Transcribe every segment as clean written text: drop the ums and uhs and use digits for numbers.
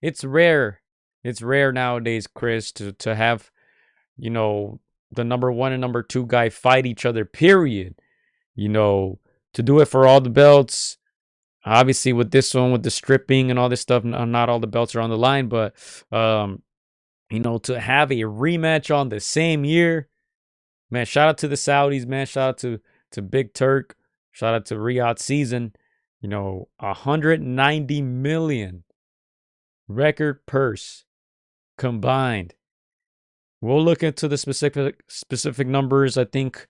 it's rare. It's rare nowadays, Chris, to have, you know, the number one and number two guy fight each other, period. You know, to do it for all the belts. Obviously, with this one, with the stripping and all this stuff, not all the belts are on the line, but, um, to have a rematch on the same year, man, shout out to the Saudis, man. Shout out to Big Turk. Shout out to Riyadh Season. 190 million record purse combined. We'll look into the specific numbers. I think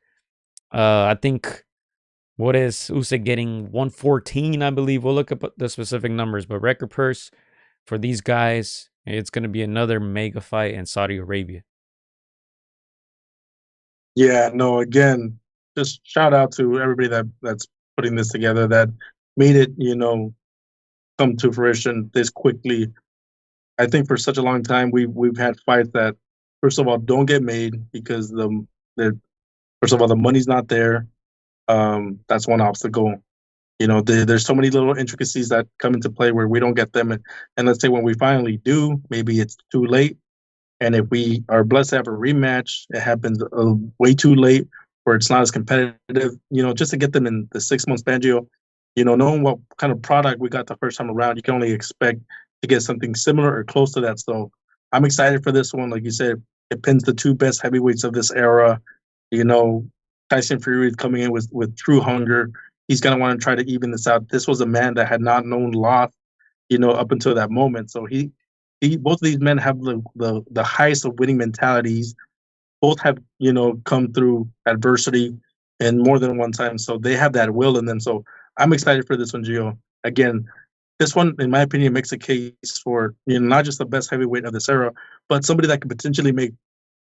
what is Usyk getting 114, I believe. We'll look up the specific numbers, but record purse for these guys, it's going to be another mega fight in Saudi Arabia. Yeah, no, again, just shout out to everybody that's putting this together that made it, come to fruition this quickly. I think for such a long time we've had fights that first of all don't get made because the first of all the money's not there. That's one obstacle. There's so many little intricacies that come into play where we don't get them, and let's say when we finally do, maybe it's too late. And if we are blessed to have a rematch, it happens way too late, where it's not as competitive. Just to get them in the 6 months banjo, knowing what kind of product we got the first time around, you can only expect to get something similar or close to that. So I'm excited for this one. Like you said, it pins the two best heavyweights of this era. You know, Tyson Fury is coming in with true hunger. He's gonna want to try to even this out. This was a man that had not known loss, up until that moment. So he both of these men have the highest of winning mentalities. Both have come through adversity and more than one time, so they have that will in them. So I'm excited for this one, Gio. Again, this one, in my opinion, makes a case for not just the best heavyweight of this era, but somebody that could potentially make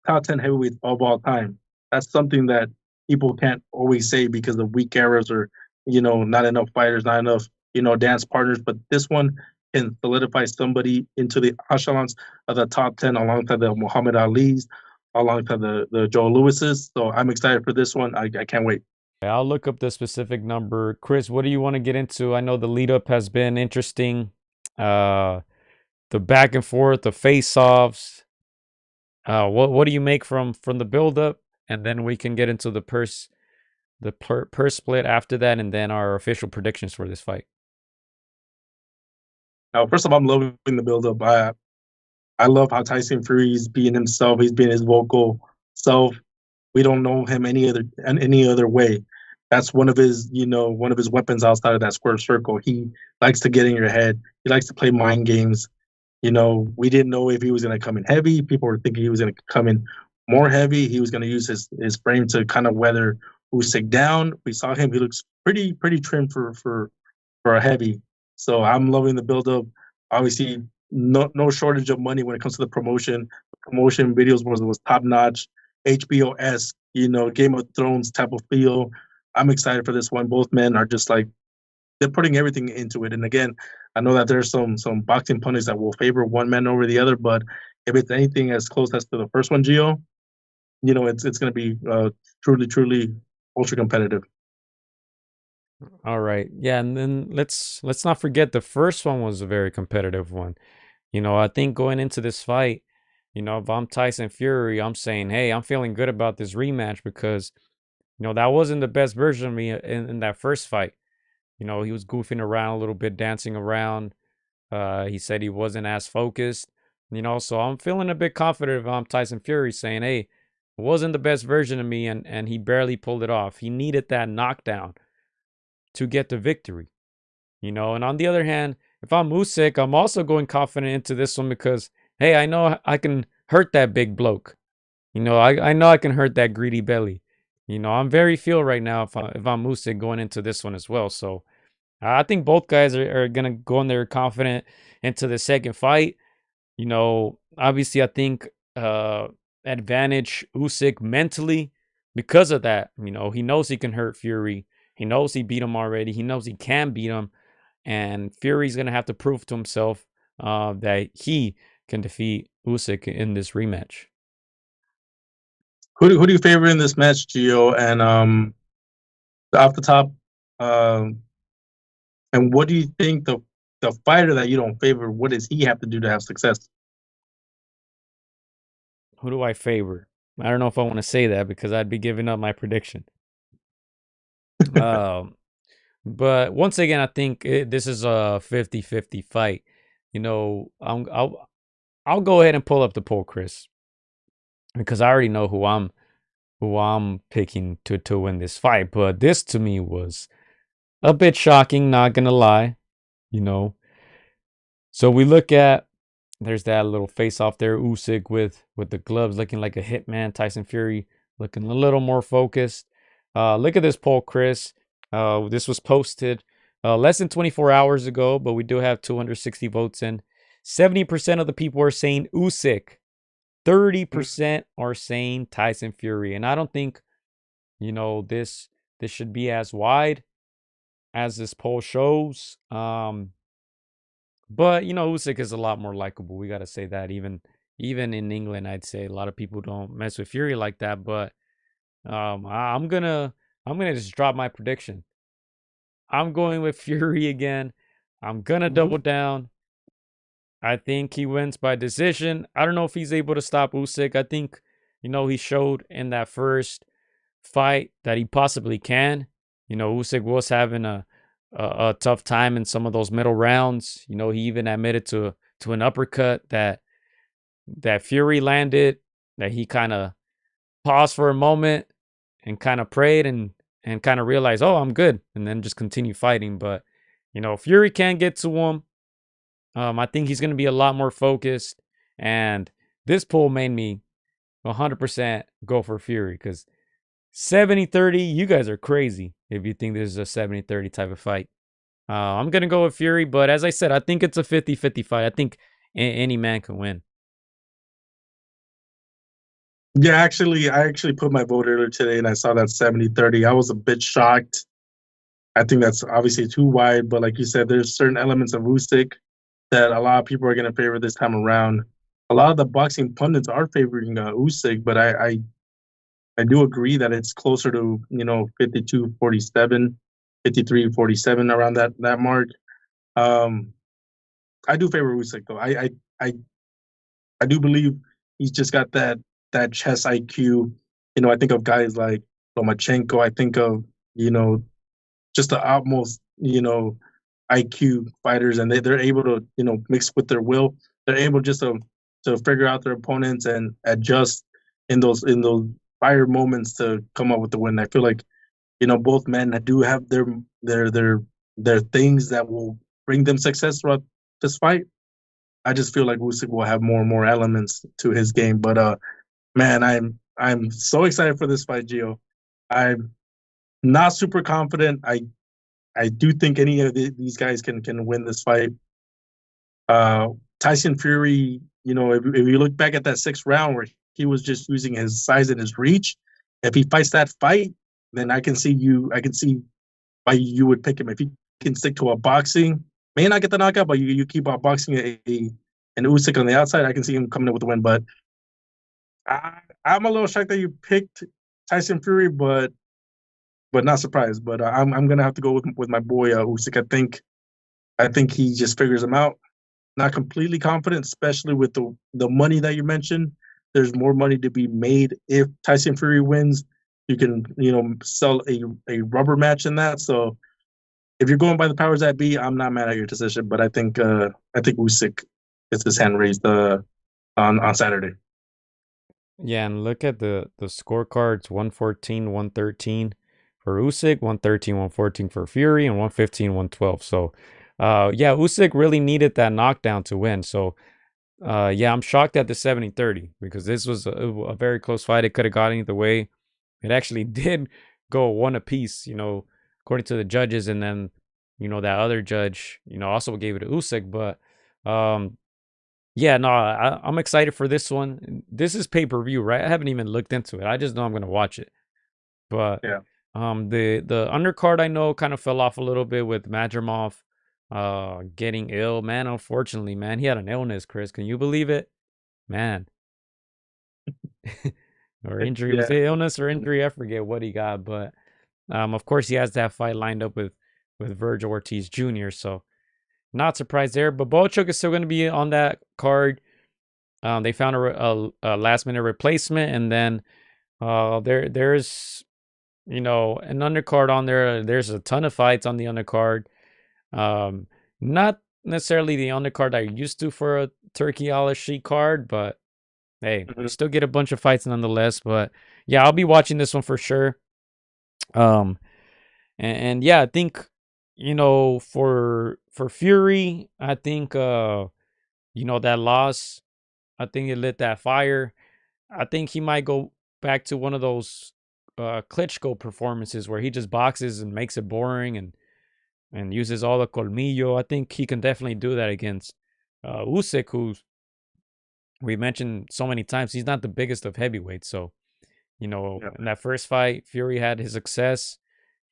top 10 heavyweights of all time. That's something that people can't always say because of weak eras or not enough fighters, not enough dance partners. But this one can solidify somebody into the echelons of the top 10 alongside the Muhammad Ali's, alongside the Joe Lewis's. So I'm excited for this one. I can't wait. I'll look up the specific number. Chris, what do you want to get into? I know the lead up has been interesting. Uh, the back and forth, the face offs. What do you make from the build up, and then we can get into the purse split after that, and then our official predictions for this fight. Now, first of all, I'm loving the build up. I love how Tyson Fury's being himself. He's being his vocal self. We don't know him any other way. That's one of his weapons outside of that square circle. He likes to get in your head. He likes to play mind games. We didn't know if he was going to come in heavy. People were thinking he was going to come in more heavy. He was going to use his frame to kind of weather Usyk down. We saw him. He looks pretty trim for a heavy. So I'm loving the build up. Obviously, no shortage of money when it comes to the promotion. Promotion videos was top notch, HBO esque, Game of Thrones type of feel. I'm excited for this one. Both men are just like they're putting everything into it. And again, I know that there's some boxing pundits that will favor one man over the other, but if it's anything as close as to the first one, Gio, it's going to be truly ultra competitive. All right, yeah, and then let's not forget the first one was a very competitive one. I think going into this fight, if I'm Tyson Fury, I'm saying, hey, I'm feeling good about this rematch because that wasn't the best version of me in that first fight. He was goofing around a little bit, dancing around. He said he wasn't as focused. So I'm feeling a bit confident if I'm Tyson Fury saying, hey, it wasn't the best version of me, and he barely pulled it off. He needed that knockdown to get the victory. And on the other hand, if I'm Usyk, I'm also going confident into this one because, hey, I know I can hurt that big bloke. I know I can hurt that greedy belly. I'm very feel right now if I'm Usyk going into this one as well. So I think both guys are gonna go in there confident into the second fight. Obviously, I think advantage Usyk mentally because of that. He knows he can hurt Fury. He knows he beat him already. He knows he can beat him, and Fury's gonna have to prove to himself that he can defeat Usyk in this rematch. Who do you favor in this match, Gio? And off the top, um, and what do you think the fighter that you don't favor, what does he have to do to have success? Who do I favor? I don't know if I want to say that because I'd be giving up my prediction. Um, but once again, I think this is a 50-50 fight. You know, I'll go ahead and pull up the poll, Chris, because I already know who I'm picking to win this fight. But this to me was a bit shocking, not gonna lie. You know, so we look at there's that little face off there, Usyk with the gloves looking like a hitman. Tyson Fury looking a little more focused. Look at this poll, Chris. This was posted less than 24 hours ago, but we do have 260 votes in. 70% of the people are saying Usyk. 30% are saying Tyson Fury, and I don't think this should be as wide as this poll shows. But Usyk is a lot more likable. We got to say that. Even in England, I'd say a lot of people don't mess with Fury like that. But I'm gonna just drop my prediction. I'm going with Fury again. I'm gonna double down. I think he wins by decision. I don't know if he's able to stop Usyk. I think he showed in that first fight that he possibly can. Usyk was having a tough time in some of those middle rounds. He even admitted to an uppercut that Fury landed, that he kind of paused for a moment and kind of prayed and kind of realized, oh, I'm good, and then just continue fighting. But Fury can't get to him. I think he's going to be a lot more focused, and this poll made me 100% go for Fury because 70-30, you guys are crazy if you think this is a 70-30 type of fight. I'm going to go with Fury, but as I said, I think it's a 50-50 fight. I think any man can win. Yeah, actually, I actually put my vote earlier today and I saw that 70-30. I was a bit shocked. I think that's obviously too wide, but like you said, there's certain elements of Usyk that a lot of people are going to favor this time around. A lot of the boxing pundits are favoring Usyk, but I do agree that it's closer to 52-47, 53-47 around that mark. Um, I do favor Usyk though. I I do believe he's just got that chess IQ. I think of guys like Lomachenko. I think of you know just the utmost IQ fighters, and they're able to mix with their will. They're able just to figure out their opponents and adjust in those fire moments to come up with the win. I feel like both men do have their their their things that will bring them success throughout this fight. I just feel like Usyk will have more and more elements to his game. But man, I'm so excited for this fight, Gio. I'm not super confident. I do think any of these guys can win this fight. Uh, Tyson Fury, if you look back at that sixth round where he was just using his size and his reach, if he fights that fight, then I can see why you would pick him. If he can stick to a boxing, may not get the knockout, but you keep out boxing an Usyk on the outside, I can see him coming in with the win. But I'm a little shocked that you picked Tyson Fury, but not surprised. But I'm gonna have to go with my boy Usyk. I think he just figures him out. Not completely confident, especially with the money that you mentioned. There's more money to be made if Tyson Fury wins. You can sell a rubber match in that. So if you're going by the powers that be, I'm not mad at your decision. But I think Usyk gets his hand raised on Saturday. Yeah, and look at the scorecards: 114, 113 for Usyk, 113, 114 for Fury, and 115, 112. So, yeah, Usyk really needed that knockdown to win. So, yeah, I'm shocked at the 70-30 because this was a very close fight. It could have gone either way. It actually did go one apiece, according to the judges, and then that other judge, also gave it to Usyk. But yeah, no, I'm excited for this one. This is pay per view, right? I haven't even looked into it. I just know I'm gonna watch it. But Yeah. the undercard I know kind of fell off a little bit with Madrimov getting ill. Man, unfortunately, man, he had an illness, Chris. Can you believe it? Man. Or injury. Was Yeah. it illness or injury? I forget what he got, but of course he has that fight lined up with Virgil Ortiz Jr. So Not surprised there, but Bochuk is still going to be on that card. They found a last minute replacement, and then there's an undercard on there. There's a ton of fights on the undercard. Um, Not necessarily the undercard I used to for a Turkey Al Sheik card, but hey, you Mhm. still get a bunch of fights nonetheless. But yeah, I'll be watching this one for sure. Um, and yeah, I think for Fury, I think that loss, I think it lit that fire. I think he might go back to one of those Klitschko performances where he just boxes and makes it boring and uses all the colmillo. I think he can definitely do that against Usyk, who we mentioned so many times. He's not the biggest of heavyweights, so Yeah. in that first fight, Fury had his success.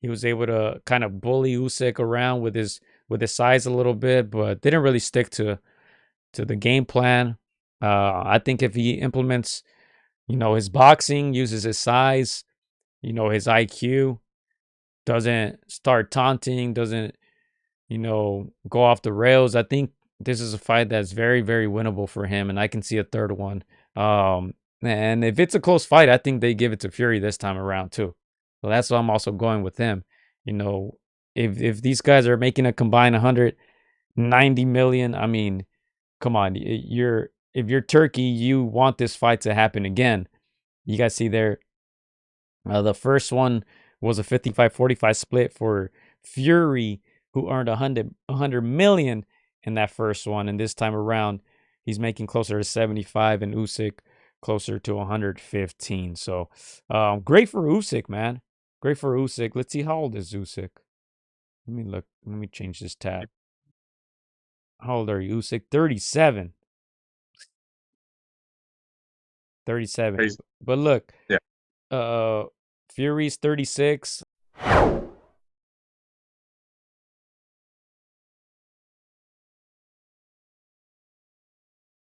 He was able to kind of bully Usyk around with his size a little bit, but didn't really stick to the game plan. I think if he implements, his boxing, uses his size, his IQ, doesn't start taunting, doesn't, go off the rails. I think this is a fight that's very, very winnable for him, and I can see a third one. Um, and if it's a close fight, I think they give it to Fury this time around too. So that's why I'm also going with him. You know, if these guys are making a combined 190 million, I mean, come on, you're if you're Turkey, you want this fight to happen again. You guys see there, the first one was a 55-45 split for Fury, who earned 100 million in that first one. And this time around, he's making closer to 75 and Usyk closer to 115. So great for Usyk, man. Great for Usyk. Let's see, how old is Usyk? Let me look. Let me change this tab. How old are you, Usyk? 37. 37. Crazy. But look, Yeah. uh Fury's 36.